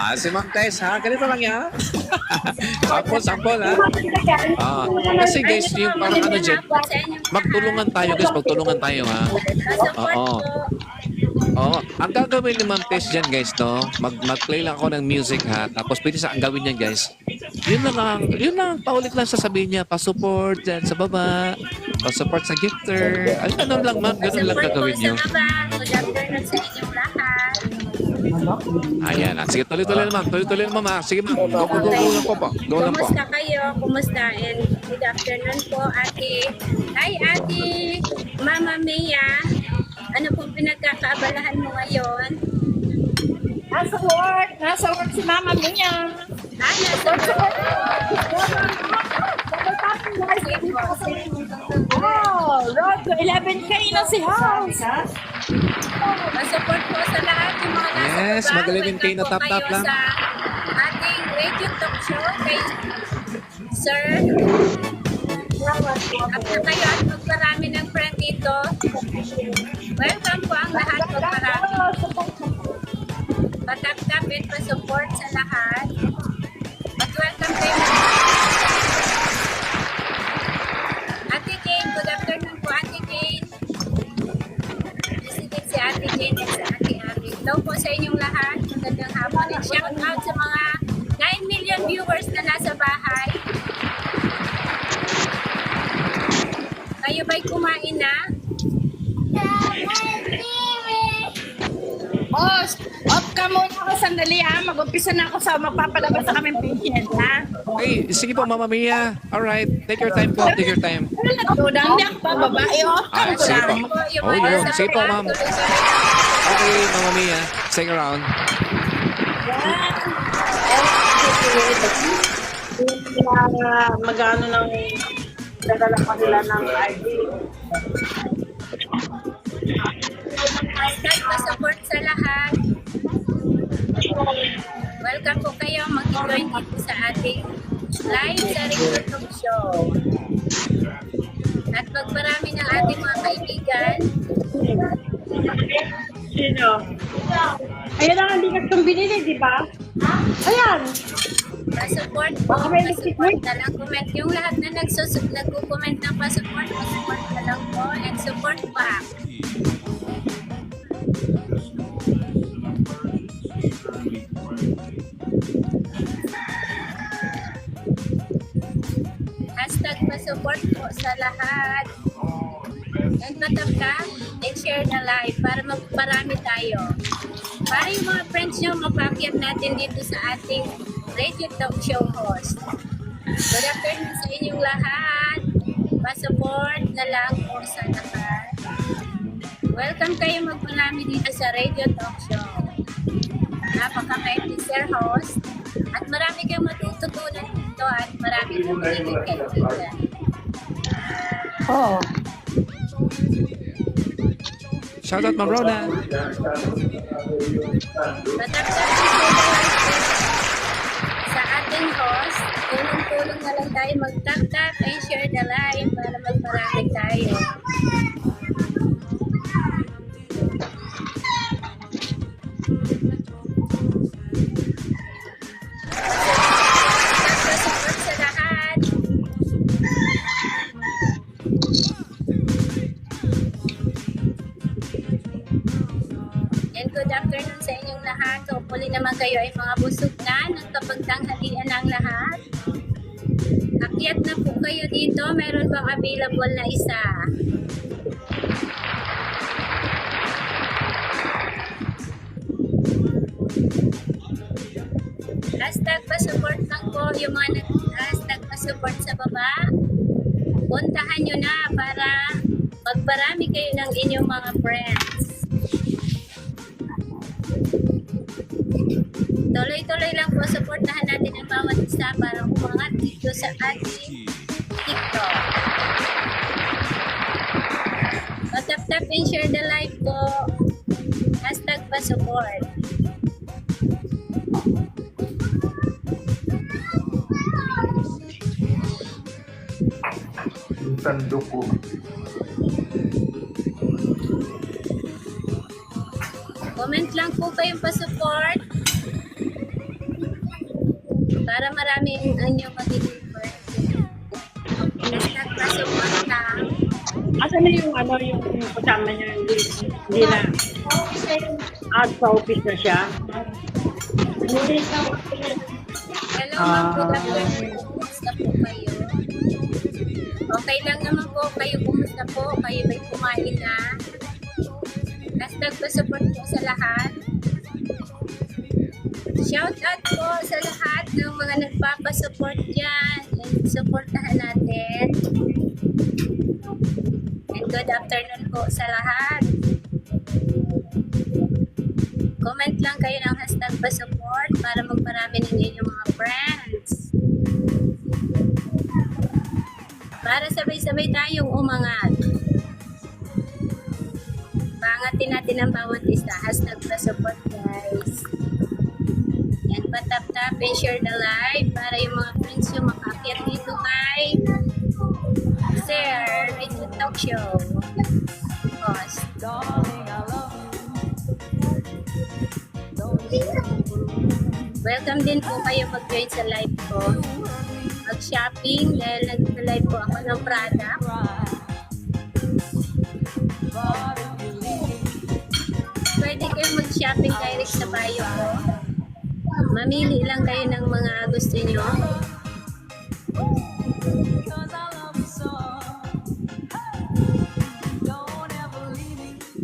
Si Ma'am Tess, ha? Ganito lang yan. Sample, ha? Kasi guys, yung parang ano dyan, magtulungan tayo guys, ha? Oo. Ang gagawin ni Ma'am Tess dyan guys, no? Mag-play lang ako ng music, ha? Tapos pwede sa ang gawin niyan guys. Yun lang, paulit lang sasabihin niya, pa-support dyan sa baba, pa-support sa gifter. Ay, ganun lang ma'am, ganun lang gagawin niyo. Good afternoon sa inyong lahat. Ayan, sige, tuloy-tuloy na ma'am, ha? Sige ma'am, go lang po. Kumusta kayo? Kumusta? And good afternoon po, ate. Hi, ate. Mama Mia. Ano pong pinagkakaabalahan mo ngayon? Nasa work si Mama Mia. Nasa work. Oh, road to 11K na si House. Masupport po sa lahat yung mga nasa Yes, baba. mag-11K na Welcome po tap-tap kayo lang. sa ating radio talk show kay Sir. At na kayo at magparami ng friend dito. Welcome po ang lahat, magparami. Patap-tap and pa-support sa lahat. At welcome kayo. Ate Jane, good afternoon po, Ate Jane. Sige si Ate Jane at sa Ate Ami. Hello po sa inyong lahat. Magandang hapon. And shout out sa mga 9 million viewers na nasa bahay. Kayo ba'y kumain na? Boss, off ka muna ako sandali ha. Mag-umpisa na ako sa magpapalabas sa kaming patient ha. Okay, sige po Mama Mia. Alright, take your time po, take your time. Ano na to? Hindi ako pa babae. Off ka Sige po. lang. Yung Oh, mga yun. nasa Sige po, bahay, ma'am. tuloy sa- Okay, Mama Mia, stick around. Magano ng dadala pa sila ng ID. Hashtag pa-support sa lahat. Welcome po kayo mag-join dito sa ating live sa Radio Talk Show. At pagparami ng ating mga kaibigan, Sino? Ayan ang hindi ka itong binili, di ba? Ayan! pa-support po, pa-support na lang comment. Yung lahat na nagko-comment ng pa-support na lang po and support back. Hashtag pa-support po sa lahat. And patapka and share na live para magparami tayo. Para yung mga friends nyo mapakyat natin dito sa ating radio talk show host. Good afternoon sa inyong lahat. Pa-support na lang po sa lahat. Welcome kayo magparami dito sa radio talk show. Napakabait ni Sir Host. At marami kayong matututunan dito at marami kayong magiging kaibigan. Oh. Shout out Ma'am Rona. Matapos sa ating host, tulong-tulong na lang tayo mag-tap-tap and share the live para magparami tayo. Support sa lahat. And good afternoon sa inyong lahat. Hopefully naman kayo ay mga busog na ng kapagtanghalian ng lahat. Akyat na po kayo dito. Meron bang available na isa? Hashtag pa-support lang po yung mga hashtag pa-support sa baba. Puntahan nyo na para magparami kayo ng inyong mga friends. Tuloy-tuloy lang po, supportahan natin ang bawat isa para umangat dito sa ating TikTok. At Tap and share the live po. Hashtag pa-support. Tando ko. Comment lang po kayong pa-support. Para maraming inyong magiging birthday. Hashtag pa-support lang. Asan na yung yung kasama niya? Hindi na. Out sa office na siya. Hello, ma'am. Good afternoon. Kumusta po kayo? Okay lang naman po kayo. Kumusta po? Kayo ba'y kumain na? Hashtag pa-support po sa lahat. Shout out po sa lahat ng mga nagpapasupport dyan. And supportahan natin. And good afternoon po sa lahat. Comment lang kayo ng hashtag pa-support para magparami ng inyong mga friends. Para sabay-sabay tayong umangat. Pangatin natin ang bawat isa. Hashtag pa-support guys. Yan, patap-tap and share the live para yung mga friends yung makakyat dito kay Sir Radio Talk Show. Host. Welcome din po kayo mag-join sa live ko. Mag-shopping dahil nag-live po ako ng product. Pwede kayo mag-shopping direct sa bio ko. Mamili lang kayo ng mga gusto nyo.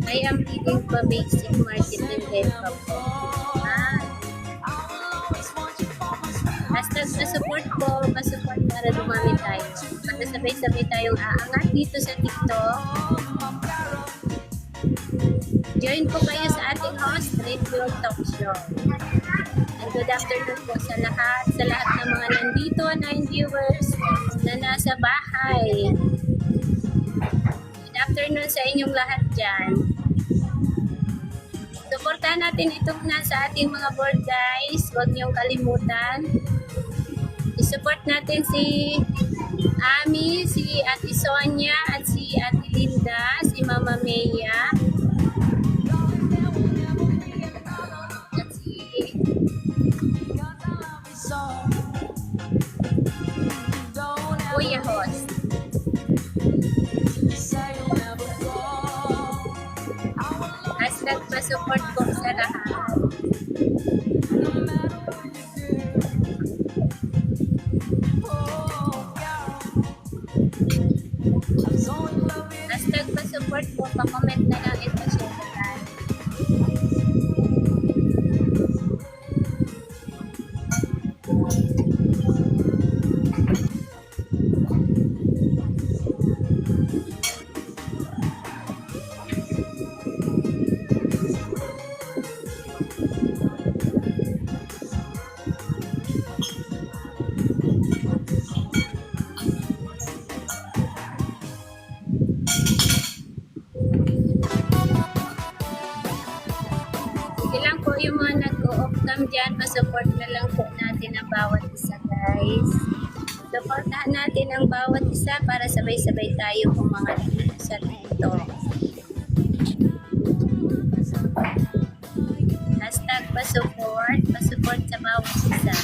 I am reading pa basic marketing din pa po. Hashtag na-support po, pa-support para dumami tayo. Para sabay-sabay tayong aangat dito sa TikTok. Join po kayo sa ating host, Radio Talk Show. And good afternoon po sa lahat ng mga nandito, 9 viewers na nasa bahay. Good afternoon sa inyong lahat dyan. Suportahan natin itong nasa ating mga board guys. Huwag niyong kalimutan. I-support natin si Ami, si Ate Sonia, at si Ate Linda, si Mama Mea. At si Kuya Host. Hashtag pa-support po sa lahat. Hashtag pa-support po, pa-comment na lang ito siya sa lahat. Sige lang po yung mga nag-o-off cam dyan, pa-support na lang po natin ang bawat isa guys. Supportahan natin ang bawat isa para sabay-sabay tayo umangat dito sa TikTok. Hashtag pa-support sa bawat isa.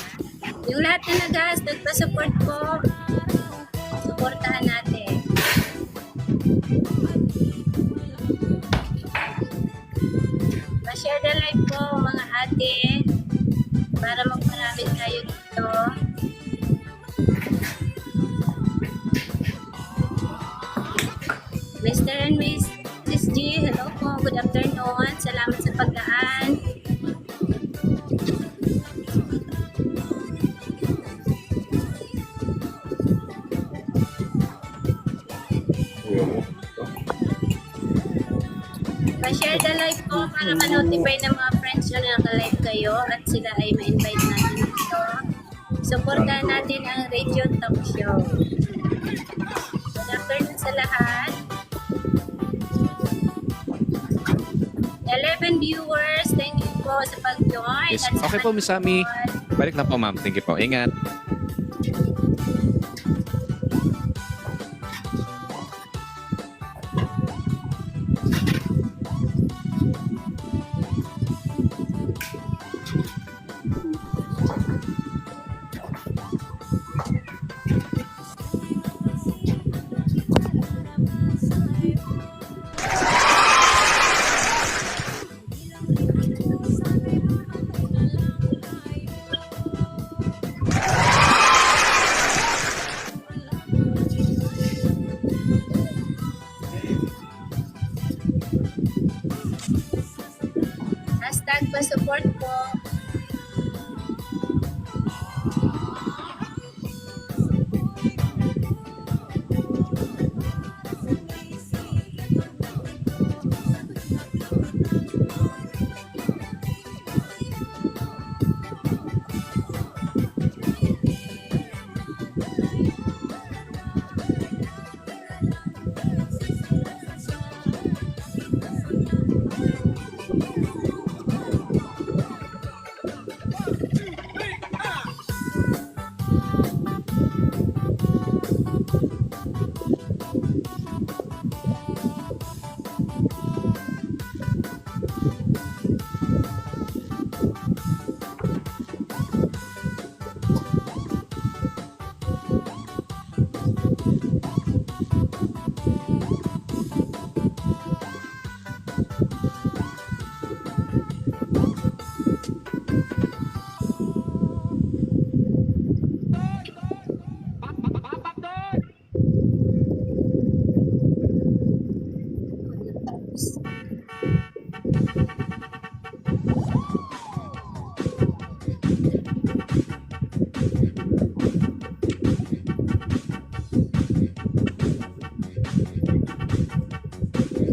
Yung lahat na nag-hashtag pa-support po, supportahan natin. Pa-share the live po mga ate para magparami tayo dito. Mr. and Mrs. G, hello po, good afternoon. Salamat sa pagdaan. Pa-share the live po para ma-notify ng mga friends nyo na naka-live kayo at sila ay ma-invite natin dito. Supportahan natin ang Radio Talk Show. Good afternoon sa lahat. 11 viewers. Thank you po sa pag-join. Yes. At sa Okay po, Miss Sammy. Balik na po, ma'am. Thank you po. Ingat. Hashtag pa-support po.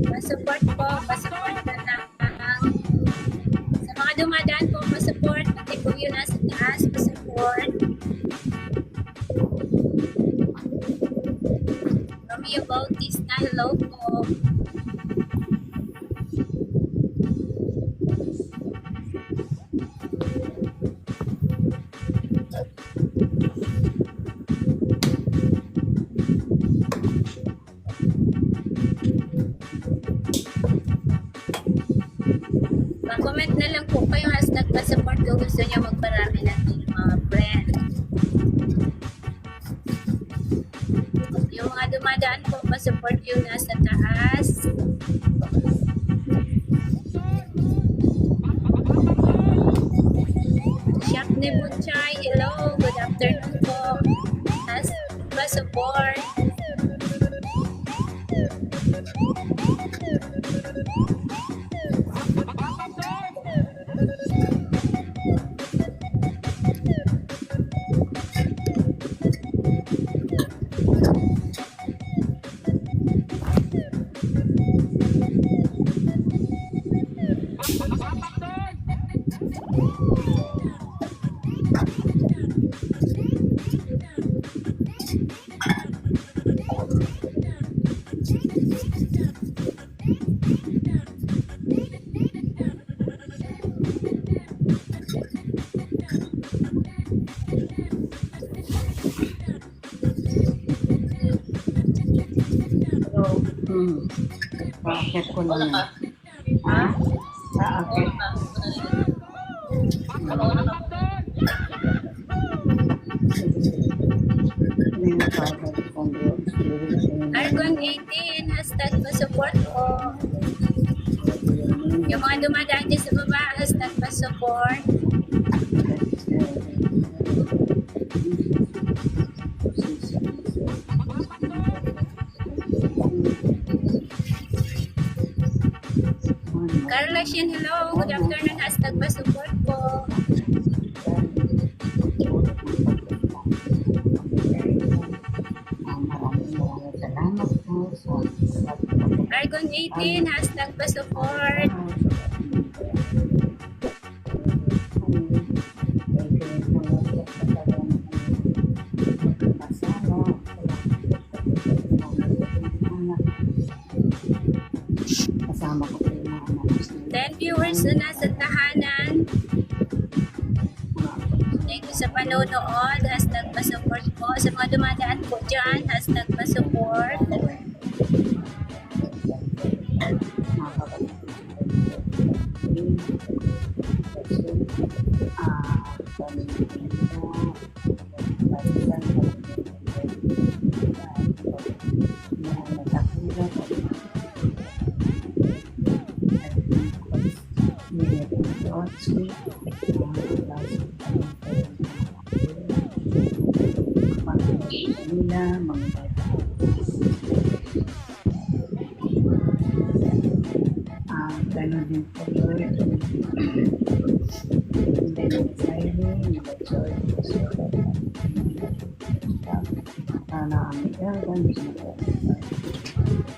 Pa-support po. Pa-support na lang. Sa mga dumadaan po, pa-support. Pati po yun nasa taas, pa-support. Romeo Bautista, hello po. Mag-comment na lang po kayo hashtag pa-support kung gusto niyo magparami natin yung mga friends. Yung mga dumadaan po, pa-support yung nasa taas. Shop ni Bunchay, hello, good afternoon po. Hashtag pa-support. Bakit ko na. Ha? Okay. Argon 18, hashtag pa-support po. Yung mga dumadaan dyan sa baba, hashtag pa-support. Carla Shin, hello. Good afternoon, hashtag pa-support po. Argon 18, hashtag pa-support. Kasama ko po yung mga anak. 10 viewers na nasa tahanan. Thank you sa panonood. Hashtag pa-support po. Sa mga dumadaan po dyan, hashtag pa-support.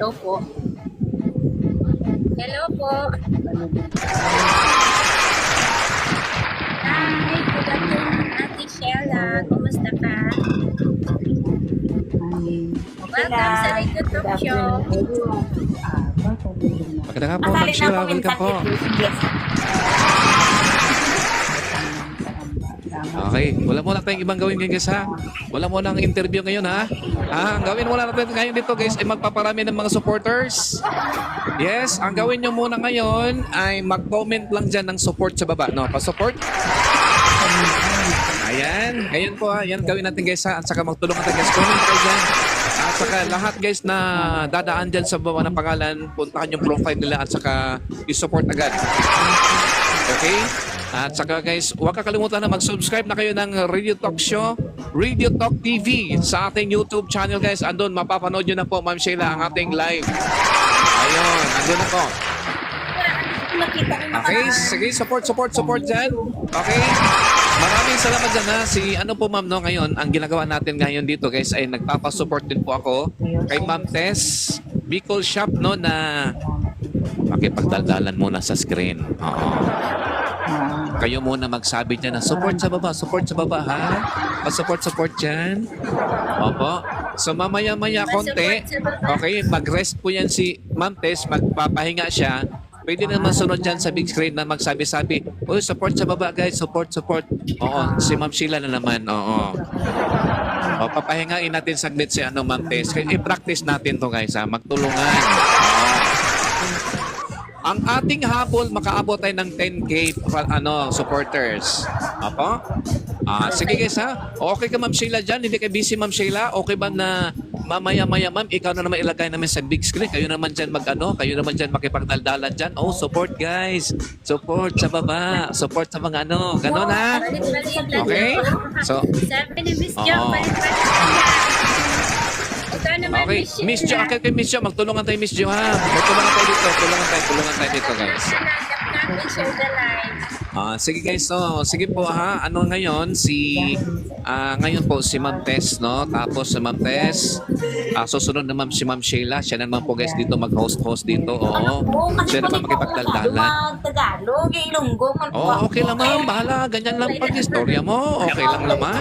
Hello po. Hello po. Hi, good afternoon, Ate Sheila. Kumusta ka? Welcome sa Radio Talk Show. Maganda ka po, Ma'am Sheila. Welcome po. Okay, wala muna tayong ibang gawin ngayon guys ha. Wala muna ang interview ngayon ha. Ang gawin muna natin ngayon dito guys ay magpaparami ng mga supporters. Yes, ang gawin nyo muna ngayon ay mag-comment lang dyan ng support sa baba. No, pa-support. Ayan, ngayon po ha. Yan gawin natin guys ha. At saka magtulungan tayo guys. Comment kayo dyan. At saka lahat guys na dadaan dyan sa baba ng pangalan, puntahan yung profile nila at saka i-support agad. Okay? At saka guys, huwag kakalimutan na mag-subscribe na kayo ng Radio Talk Show, Radio Talk TV sa ating YouTube channel guys. Andun, mapapanood nyo na po Ma'am Sheila ang ating live. Ayun, andun na po. Okay, sige, support dyan. Okay? Maraming salamat dyan ha. Si ano po ma'am no, ngayon, ang ginagawa natin ngayon dito guys ay nagpapasupport din po ako kay Ma'am Tess Bicol Shop no na makipagdaldalan muna sa screen. Oo. Kayo muna magsabi dyan na support sa baba ha. Pa-support dyan. Opo. So mamaya-maya konti, okay, mag-rest po yan si Ma'am Tess, magpapahinga siya. Pwede naman sunod dyan sa big screen na magsabi-sabi, uy, support sa baba guys, support. Oo, si Ma'am Sheila na naman, oo. O, papahingain natin saglit si Ma'am Tess. I-practice natin to guys ha, magtulungan. Oo. Ang ating habol, makaabot tayo ng 10K supporters. Apo? Sige guys ha. Okay ka Ma'am Sheila dyan? Hindi ka busy Ma'am Sheila? Okay ba na mamaya-maya ma'am, ikaw na naman ilagay namin sa big screen. Kayo naman dyan kayo naman dyan makipagdaldalan dyan. Oh, support guys. Support sa baba. Support sa mga Ganon ha? Okay? So, Sabi ni Miss Jo, okay, Miss Jo, okay kay Miss Jo, magtulungan tayo Miss Jo ha. Magtulungan tayo dito, tulungan tayo dito guys. Share the live. Sige guys, so sige po ha. Ngayon ngayon po si Ma'am Tess no. Tapos si Ma'am Tess, susunod naman si Ma'am Sheila. Siya naman po guys dito mag-host dito. Oo. Siya naman makipagdaldalan. Tagalog, Ilonggo. Oh, okay lang ma'am. Bahala, ganyan lang pag istorya mo. Okay lang naman.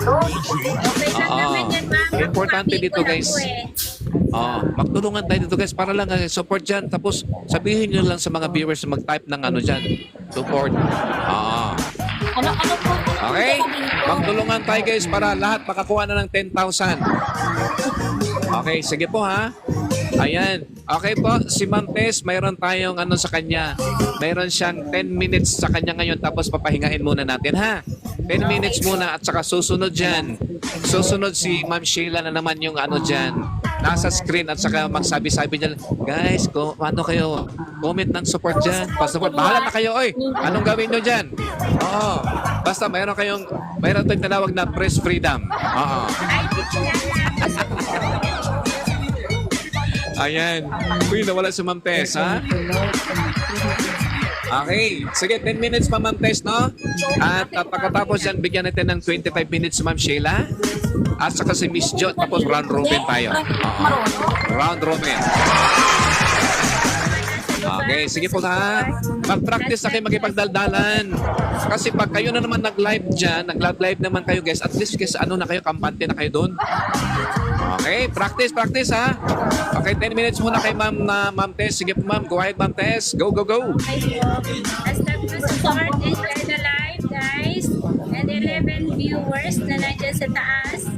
Okay lang naman yan, ma'am. Importante dito guys. Magtulungan tayo dito guys para lang support dyan. Tapos sabihin nyo lang sa mga viewers na mag-type ng dyan. Support. Okay? Magtulungan tayo guys para lahat makakuha na ng 10,000. Okay, sige po ha. Ayan. Okay po, si Ma'am Tess, mayroon tayong sa kanya. Mayroon siyang 10 minutes sa kanya ngayon tapos papahingain muna natin ha. 10 minutes muna at saka susunod dyan. Susunod si Ma'am Sheila na naman yung dyan. Nasa screen at saka magsabi-sabi dyan, guys, kayo, comment ng support dyan. Pa-support, bahala na kayo, oy. Anong gawin nyo dyan? Oo. Basta mayroon tayong tinawag na press freedom. Oo. Ayan. Uy, nawala si Ma'am Tess, ha? Okay. Sige, 10 minutes pa Ma'am Tess, no? At pagkatapos yan, bigyan natin ng 25 minutes si Ma'am Sheila. At saka si Miss Jo, tapos round robin tayo. Round robin. Okay, sige po na. Mag-practice na kayo magipagdaldalan. Kasi pag kayo na naman nag-live dyan, nag-live naman kayo guys, at least guys, na kayo, kampante na kayo doon. Okay, practice ha. Okay, 10 minutes muna kay Ma'am Tess. Sige po ma'am, go ahead Ma'am Tess. Go, go, go. Okay po. Hashtag po support and share the live, guys. And 11 viewers na nandiyan sa taas.